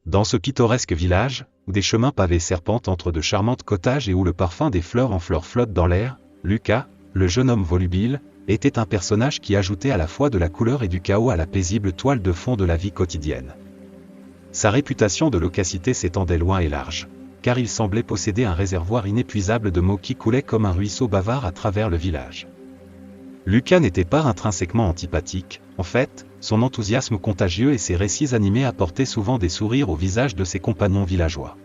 Dans ce pittoresque village, où des chemins pavés serpentent entre de charmantes cottages et où le parfum des fleurs en fleurs flotte dans l'air, Lucas, le jeune homme volubile, était un personnage qui ajoutait à la fois de la couleur et du chaos à la paisible toile de fond de la vie quotidienne. Sa réputation de loquacité s'étendait loin et large, car il semblait posséder un réservoir inépuisable de mots qui coulaient comme un ruisseau bavard à travers le village. Lucas n'était pas intrinsèquement antipathique, en fait, son enthousiasme contagieux et ses récits animés apportaient souvent des sourires au visage de ses compagnons villageois.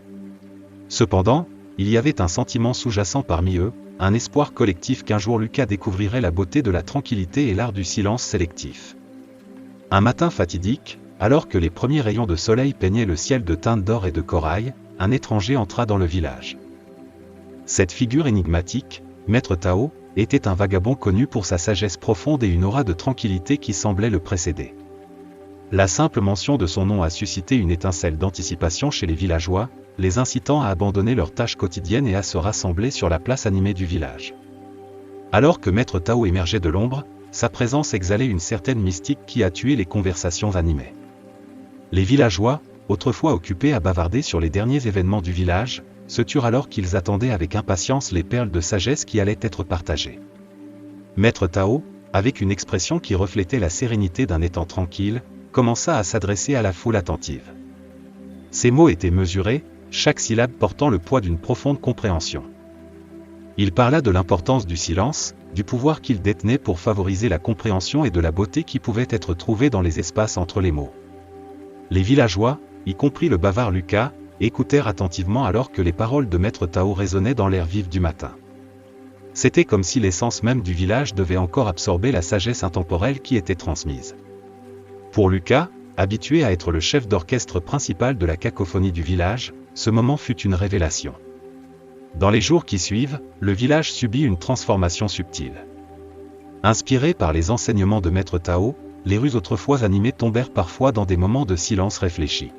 Cependant, il y avait un sentiment sous-jacent parmi eux, un espoir collectif qu'un jour Lucas découvrirait la beauté de la tranquillité et l'art du silence sélectif. Un matin fatidique, alors que les premiers rayons de soleil peignaient le ciel de teintes d'or et de corail, un étranger entra dans le village. Cette figure énigmatique, Maître Tao, était un vagabond connu pour sa sagesse profonde et une aura de tranquillité qui semblait le précéder. La simple mention de son nom a suscité une étincelle d'anticipation chez les villageois, les incitant à abandonner leurs tâches quotidiennes et à se rassembler sur la place animée du village. Alors que Maître Tao émergeait de l'ombre, sa présence exhalait une certaine mystique qui a tué les conversations animées. Les villageois, autrefois occupés à bavarder sur les derniers événements du village, se turent alors qu'ils attendaient avec impatience les perles de sagesse qui allaient être partagées. Maître Tao, avec une expression qui reflétait la sérénité d'un étang tranquille, commença à s'adresser à la foule attentive. Ses mots étaient mesurés, chaque syllabe portant le poids d'une profonde compréhension. Il parla de l'importance du silence, du pouvoir qu'il détenait pour favoriser la compréhension et de la beauté qui pouvait être trouvée dans les espaces entre les mots. Les villageois, y compris le bavard Lucas, écoutèrent attentivement alors que les paroles de Maître Tao résonnaient dans l'air vif du matin. C'était comme si l'essence même du village devait encore absorber la sagesse intemporelle qui était transmise. Pour Lucas, habitué à être le chef d'orchestre principal de la cacophonie du village, ce moment fut une révélation. Dans les jours qui suivent, le village subit une transformation subtile. Inspirés par les enseignements de Maître Tao, les rues autrefois animées tombèrent parfois dans des moments de silence réfléchi.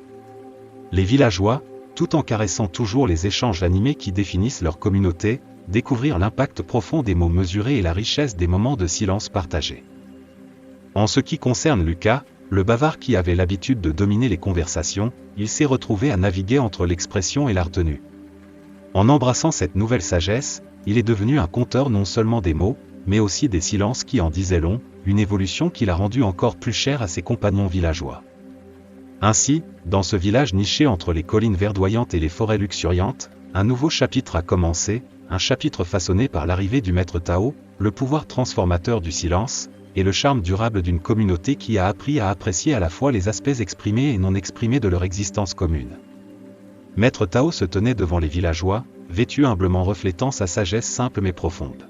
Les villageois, tout en caressant toujours les échanges animés qui définissent leur communauté, découvrirent l'impact profond des mots mesurés et la richesse des moments de silence partagés. En ce qui concerne Lucas, le bavard qui avait l'habitude de dominer les conversations, il s'est retrouvé à naviguer entre l'expression et la retenue. En embrassant cette nouvelle sagesse, il est devenu un conteur non seulement des mots, mais aussi des silences qui en disaient long, une évolution qui l'a rendu encore plus cher à ses compagnons villageois. Ainsi, dans ce village niché entre les collines verdoyantes et les forêts luxuriantes, un nouveau chapitre a commencé, un chapitre façonné par l'arrivée du Maître Tao, le pouvoir transformateur du silence, et le charme durable d'une communauté qui a appris à apprécier à la fois les aspects exprimés et non exprimés de leur existence commune. Maître Tao se tenait devant les villageois, vêtu humblement reflétant sa sagesse simple mais profonde.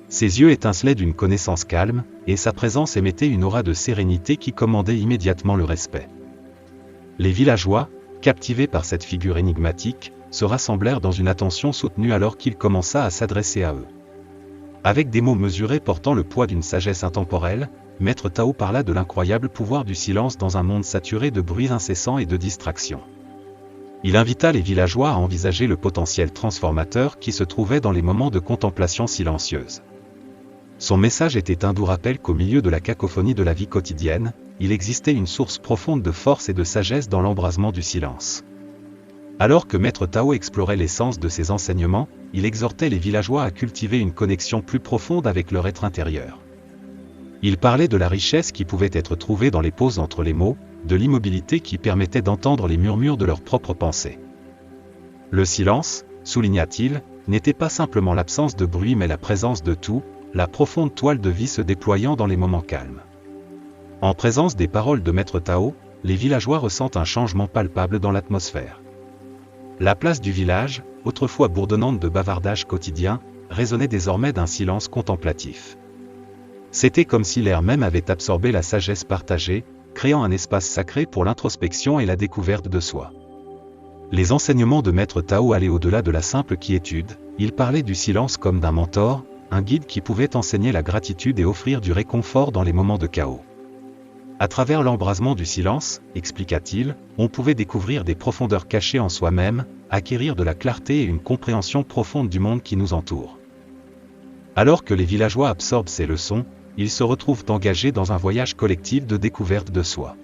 Ses yeux étincelaient d'une connaissance calme, et sa présence émettait une aura de sérénité qui commandait immédiatement le respect. Les villageois, captivés par cette figure énigmatique, se rassemblèrent dans une attention soutenue alors qu'il commença à s'adresser à eux. Avec des mots mesurés portant le poids d'une sagesse intemporelle, Maître Tao parla de l'incroyable pouvoir du silence dans un monde saturé de bruits incessants et de distractions. Il invita les villageois à envisager le potentiel transformateur qui se trouvait dans les moments de contemplation silencieuse. Son message était un doux rappel qu'au milieu de la cacophonie de la vie quotidienne, il existait une source profonde de force et de sagesse dans l'embrasement du silence. Alors que Maître Tao explorait l'essence de ses enseignements, il exhortait les villageois à cultiver une connexion plus profonde avec leur être intérieur. Il parlait de la richesse qui pouvait être trouvée dans les pauses entre les mots, de l'immobilité qui permettait d'entendre les murmures de leurs propres pensées. Le silence, souligna-t-il, n'était pas simplement l'absence de bruit mais la présence de tout, la profonde toile de vie se déployant dans les moments calmes. En présence des paroles de Maître Tao, les villageois ressentent un changement palpable dans l'atmosphère. La place du village, autrefois bourdonnante de bavardages quotidiens, résonnait désormais d'un silence contemplatif. C'était comme si l'air même avait absorbé la sagesse partagée, créant un espace sacré pour l'introspection et la découverte de soi. Les enseignements de Maître Tao allaient au-delà de la simple quiétude, il parlait du silence comme d'un mentor, un guide qui pouvait enseigner la gratitude et offrir du réconfort dans les moments de chaos. À travers l'embrasement du silence, expliqua-t-il, on pouvait découvrir des profondeurs cachées en soi-même, acquérir de la clarté et une compréhension profonde du monde qui nous entoure. Alors que les villageois absorbent ces leçons, ils se retrouvent engagés dans un voyage collectif de découverte de soi.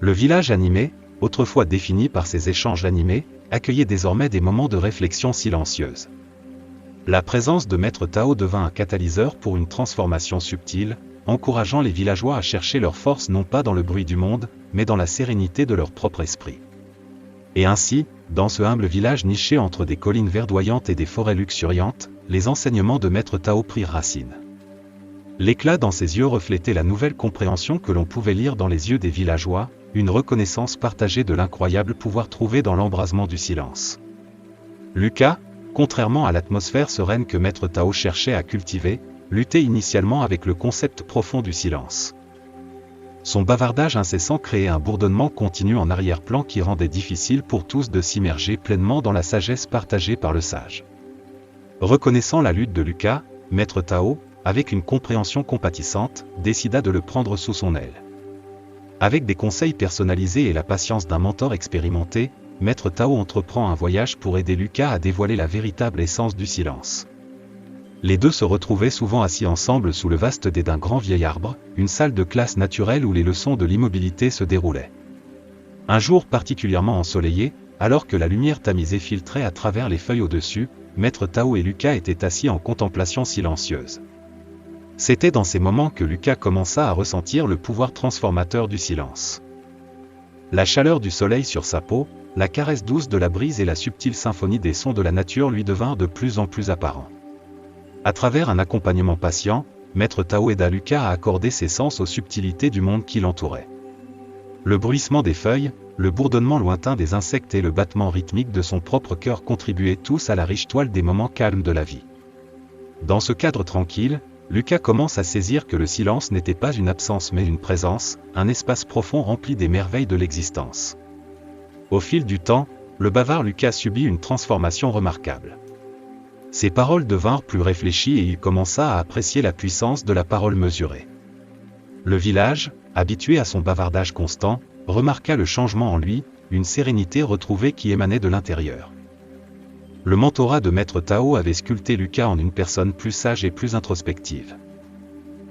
Le village animé, autrefois définie par ses échanges animés, accueillait désormais des moments de réflexion silencieuse. La présence de Maître Tao devint un catalyseur pour une transformation subtile, encourageant les villageois à chercher leur force non pas dans le bruit du monde, mais dans la sérénité de leur propre esprit. Et ainsi, dans ce humble village niché entre des collines verdoyantes et des forêts luxuriantes, les enseignements de Maître Tao prirent racine. L'éclat dans ses yeux reflétait la nouvelle compréhension que l'on pouvait lire dans les yeux des villageois, une reconnaissance partagée de l'incroyable pouvoir trouvé dans l'embrasement du silence. Lucas, contrairement à l'atmosphère sereine que Maître Tao cherchait à cultiver, luttait initialement avec le concept profond du silence. Son bavardage incessant créait un bourdonnement continu en arrière-plan qui rendait difficile pour tous de s'immerger pleinement dans la sagesse partagée par le sage. Reconnaissant la lutte de Lucas, Maître Tao, avec une compréhension compatissante, décida de le prendre sous son aile. Avec des conseils personnalisés et la patience d'un mentor expérimenté, Maître Tao entreprend un voyage pour aider Lucas à dévoiler la véritable essence du silence. Les deux se retrouvaient souvent assis ensemble sous le vaste dais d'un grand vieil arbre, une salle de classe naturelle où les leçons de l'immobilité se déroulaient. Un jour particulièrement ensoleillé, alors que la lumière tamisée filtrait à travers les feuilles au-dessus, Maître Tao et Lucas étaient assis en contemplation silencieuse. C'était dans ces moments que Lucas commença à ressentir le pouvoir transformateur du silence. La chaleur du soleil sur sa peau, la caresse douce de la brise et la subtile symphonie des sons de la nature lui devinrent de plus en plus apparents. À travers un accompagnement patient, Maître Tao aida Lucas à accorder ses sens aux subtilités du monde qui l'entourait. Le bruissement des feuilles, le bourdonnement lointain des insectes et le battement rythmique de son propre cœur contribuaient tous à la riche toile des moments calmes de la vie. Dans ce cadre tranquille, Lucas commence à saisir que le silence n'était pas une absence mais une présence, un espace profond rempli des merveilles de l'existence. Au fil du temps, le bavard Lucas subit une transformation remarquable. Ses paroles devinrent plus réfléchies et il commença à apprécier la puissance de la parole mesurée. Le village, habitué à son bavardage constant, remarqua le changement en lui, une sérénité retrouvée qui émanait de l'intérieur. Le mentorat de Maître Tao avait sculpté Lucas en une personne plus sage et plus introspective.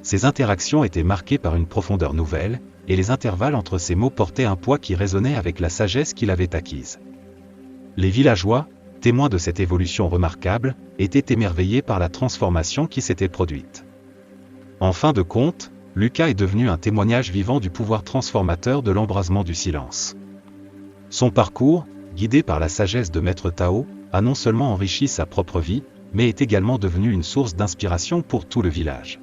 Ses interactions étaient marquées par une profondeur nouvelle, et les intervalles entre ses mots portaient un poids qui résonnait avec la sagesse qu'il avait acquise. Les villageois, témoins de cette évolution remarquable, étaient émerveillés par la transformation qui s'était produite. En fin de compte, Lucas est devenu un témoignage vivant du pouvoir transformateur de l'embrasement du silence. Son parcours, guidé par la sagesse de Maître Tao, a non seulement enrichi sa propre vie, mais est également devenu une source d'inspiration pour tout le village.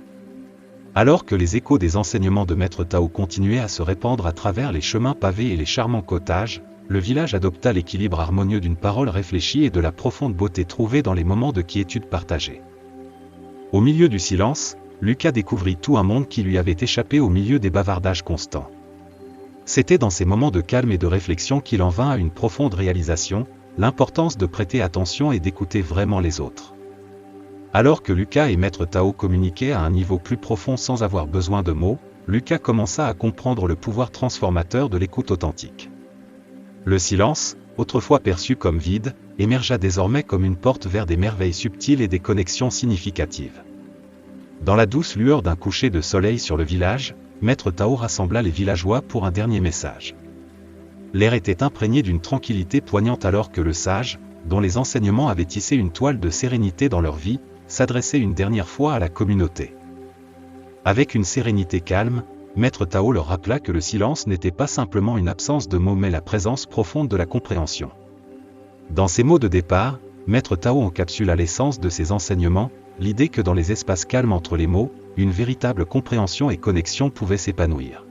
Alors que les échos des enseignements de Maître Tao continuaient à se répandre à travers les chemins pavés et les charmants cottages, le village adopta l'équilibre harmonieux d'une parole réfléchie et de la profonde beauté trouvée dans les moments de quiétude partagés. Au milieu du silence, Lucas découvrit tout un monde qui lui avait échappé au milieu des bavardages constants. C'était dans ces moments de calme et de réflexion qu'il en vint à une profonde réalisation, l'importance de prêter attention et d'écouter vraiment les autres. Alors que Lucas et Maître Tao communiquaient à un niveau plus profond sans avoir besoin de mots, Lucas commença à comprendre le pouvoir transformateur de l'écoute authentique. Le silence, autrefois perçu comme vide, émergea désormais comme une porte vers des merveilles subtiles et des connexions significatives. Dans la douce lueur d'un coucher de soleil sur le village, Maître Tao rassembla les villageois pour un dernier message. L'air était imprégné d'une tranquillité poignante alors que le sage, dont les enseignements avaient tissé une toile de sérénité dans leur vie, s'adressait une dernière fois à la communauté. Avec une sérénité calme, Maître Tao leur rappela que le silence n'était pas simplement une absence de mots mais la présence profonde de la compréhension. Dans ces mots de départ, Maître Tao encapsula l'essence de ses enseignements, l'idée que dans les espaces calmes entre les mots, une véritable compréhension et connexion pouvaient s'épanouir.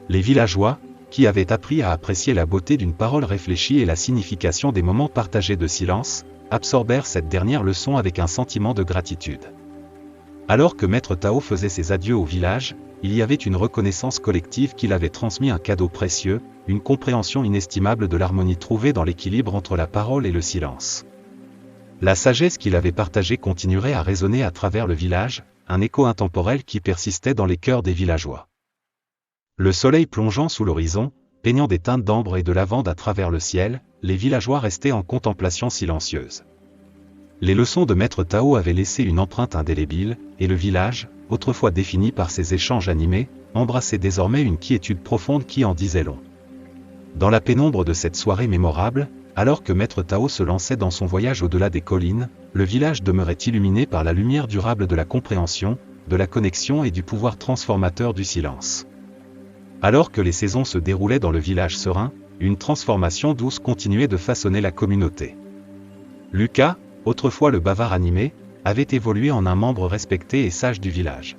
Les villageois, qui avaient appris à apprécier la beauté d'une parole réfléchie et la signification des moments partagés de silence, absorbèrent cette dernière leçon avec un sentiment de gratitude. Alors que Maître Tao faisait ses adieux au village, il y avait une reconnaissance collective qu'il avait transmis un cadeau précieux, une compréhension inestimable de l'harmonie trouvée dans l'équilibre entre la parole et le silence. La sagesse qu'il avait partagée continuerait à résonner à travers le village, un écho intemporel qui persistait dans les cœurs des villageois. Le soleil plongeant sous l'horizon, peignant des teintes d'ambre et de lavande à travers le ciel, les villageois restaient en contemplation silencieuse. Les leçons de Maître Tao avaient laissé une empreinte indélébile, et le village, autrefois défini par ses échanges animés, embrassait désormais une quiétude profonde qui en disait long. Dans la pénombre de cette soirée mémorable, alors que Maître Tao se lançait dans son voyage au-delà des collines, le village demeurait illuminé par la lumière durable de la compréhension, de la connexion et du pouvoir transformateur du silence. Alors que les saisons se déroulaient dans le village serein, une transformation douce continuait de façonner la communauté. Lucas, autrefois le bavard animé, avait évolué en un membre respecté et sage du village.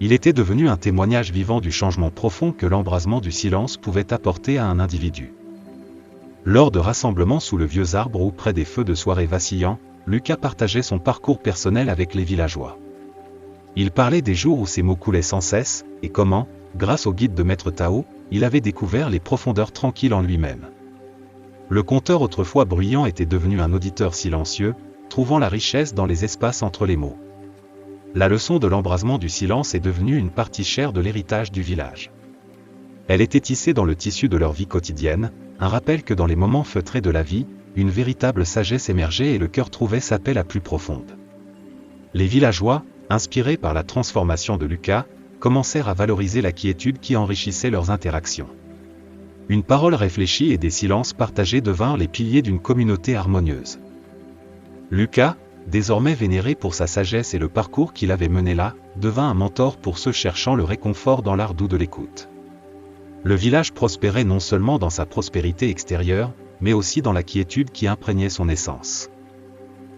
Il était devenu un témoignage vivant du changement profond que l'embrasement du silence pouvait apporter à un individu. Lors de rassemblements sous le vieux arbre ou près des feux de soirée vacillants, Lucas partageait son parcours personnel avec les villageois. Il parlait des jours où ses mots coulaient sans cesse, et comment, grâce au guide de Maître Tao, il avait découvert les profondeurs tranquilles en lui-même. Le conteur autrefois bruyant était devenu un auditeur silencieux, trouvant la richesse dans les espaces entre les mots. La leçon de l'embrasement du silence est devenue une partie chère de l'héritage du village. Elle était tissée dans le tissu de leur vie quotidienne, un rappel que dans les moments feutrés de la vie, une véritable sagesse émergeait et le cœur trouvait sa paix la plus profonde. Les villageois, inspirés par la transformation de Lucas, commencèrent à valoriser la quiétude qui enrichissait leurs interactions. Une parole réfléchie et des silences partagés devinrent les piliers d'une communauté harmonieuse. Lucas, désormais vénéré pour sa sagesse et le parcours qu'il avait mené là, devint un mentor pour ceux cherchant le réconfort dans l'art doux de l'écoute. Le village prospérait non seulement dans sa prospérité extérieure, mais aussi dans la quiétude qui imprégnait son essence.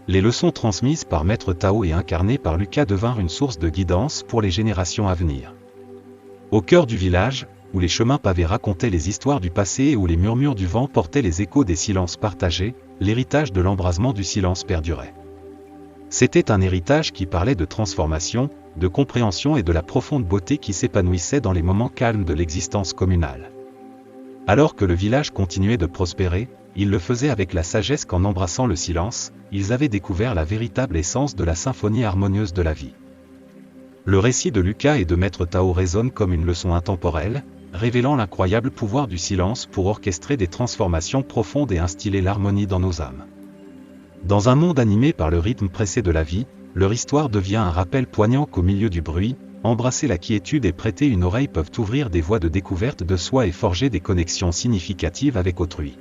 Les leçons transmises par Maître Tao et incarnées par Lucas devinrent une source de guidance pour les générations à venir. Au cœur du village, où les chemins pavés racontaient les histoires du passé et où les murmures du vent portaient les échos des silences partagés, l'héritage de l'embrasement du silence perdurait. C'était un héritage qui parlait de transformation, de compréhension et de la profonde beauté qui s'épanouissait dans les moments calmes de l'existence communale. Alors que le village continuait de prospérer, il le faisait avec la sagesse qu'en embrassant le silence, ils avaient découvert la véritable essence de la symphonie harmonieuse de la vie. Le récit de Lucas et de Maître Tao résonne comme une leçon intemporelle, révélant l'incroyable pouvoir du silence pour orchestrer des transformations profondes et instiller l'harmonie dans nos âmes. Dans un monde animé par le rythme pressé de la vie, leur histoire devient un rappel poignant qu'au milieu du bruit, embrasser la quiétude et prêter une oreille peuvent ouvrir des voies de découverte de soi et forger des connexions significatives avec autrui.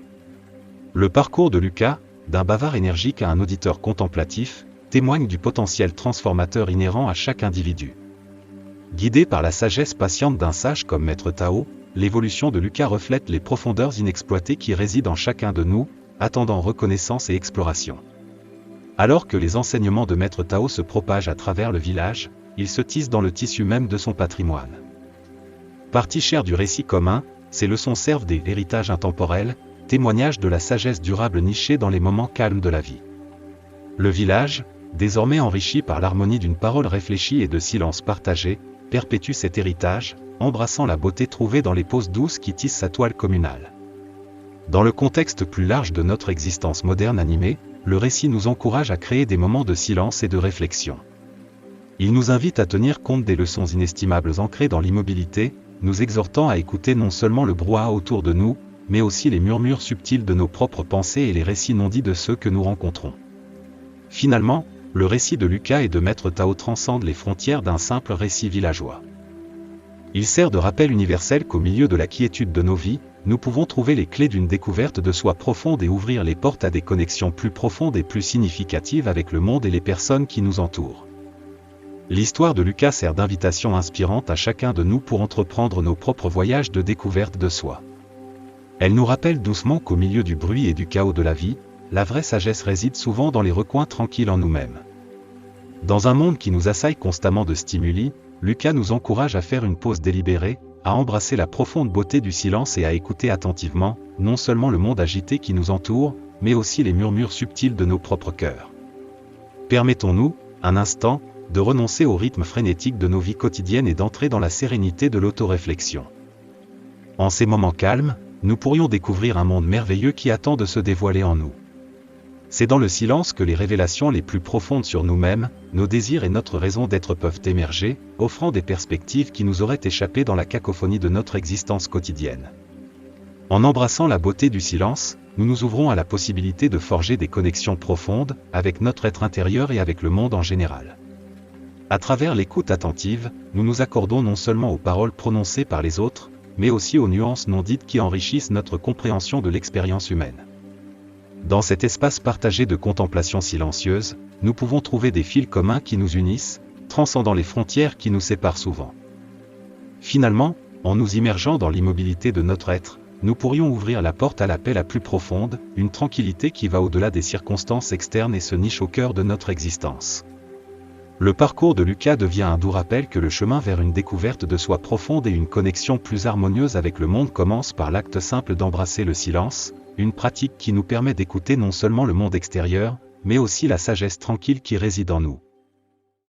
Le parcours de Lucas, d'un bavard énergique à un auditeur contemplatif, témoigne du potentiel transformateur inhérent à chaque individu. Guidé par la sagesse patiente d'un sage comme Maître Tao, l'évolution de Lucas reflète les profondeurs inexploitées qui résident en chacun de nous, attendant reconnaissance et exploration. Alors que les enseignements de Maître Tao se propagent à travers le village, ils se tissent dans le tissu même de son patrimoine. Partie chère du récit commun, ces leçons servent des héritages intemporels, témoignages de la sagesse durable nichée dans les moments calmes de la vie. Le village, désormais enrichi par l'harmonie d'une parole réfléchie et de silence partagé, perpétue cet héritage, embrassant la beauté trouvée dans les pauses douces qui tissent sa toile communale. Dans le contexte plus large de notre existence moderne animée, le récit nous encourage à créer des moments de silence et de réflexion. Il nous invite à tenir compte des leçons inestimables ancrées dans l'immobilité, nous exhortant à écouter non seulement le brouhaha autour de nous, mais aussi les murmures subtils de nos propres pensées et les récits non dits de ceux que nous rencontrons. Finalement, le récit de Lucas et de Maître Tao transcende les frontières d'un simple récit villageois. Il sert de rappel universel qu'au milieu de la quiétude de nos vies, nous pouvons trouver les clés d'une découverte de soi profonde et ouvrir les portes à des connexions plus profondes et plus significatives avec le monde et les personnes qui nous entourent. L'histoire de Lucas sert d'invitation inspirante à chacun de nous pour entreprendre nos propres voyages de découverte de soi. Elle nous rappelle doucement qu'au milieu du bruit et du chaos de la vie, la vraie sagesse réside souvent dans les recoins tranquilles en nous-mêmes. Dans un monde qui nous assaille constamment de stimuli, Lucas nous encourage à faire une pause délibérée, à embrasser la profonde beauté du silence et à écouter attentivement, non seulement le monde agité qui nous entoure, mais aussi les murmures subtils de nos propres cœurs. Permettons-nous, un instant, de renoncer au rythme frénétique de nos vies quotidiennes et d'entrer dans la sérénité de l'autoréflexion. En ces moments calmes, nous pourrions découvrir un monde merveilleux qui attend de se dévoiler en nous. C'est dans le silence que les révélations les plus profondes sur nous-mêmes, nos désirs et notre raison d'être peuvent émerger, offrant des perspectives qui nous auraient échappé dans la cacophonie de notre existence quotidienne. En embrassant la beauté du silence, nous nous ouvrons à la possibilité de forger des connexions profondes, avec notre être intérieur et avec le monde en général. À travers l'écoute attentive, nous nous accordons non seulement aux paroles prononcées par les autres, mais aussi aux nuances non dites qui enrichissent notre compréhension de l'expérience humaine. Dans cet espace partagé de contemplation silencieuse, nous pouvons trouver des fils communs qui nous unissent, transcendant les frontières qui nous séparent souvent. Finalement, en nous immergeant dans l'immobilité de notre être, nous pourrions ouvrir la porte à la paix la plus profonde, une tranquillité qui va au-delà des circonstances externes et se niche au cœur de notre existence. Le parcours de Lucas devient un doux rappel que le chemin vers une découverte de soi profonde et une connexion plus harmonieuse avec le monde commence par l'acte simple d'embrasser le silence, une pratique qui nous permet d'écouter non seulement le monde extérieur, mais aussi la sagesse tranquille qui réside en nous.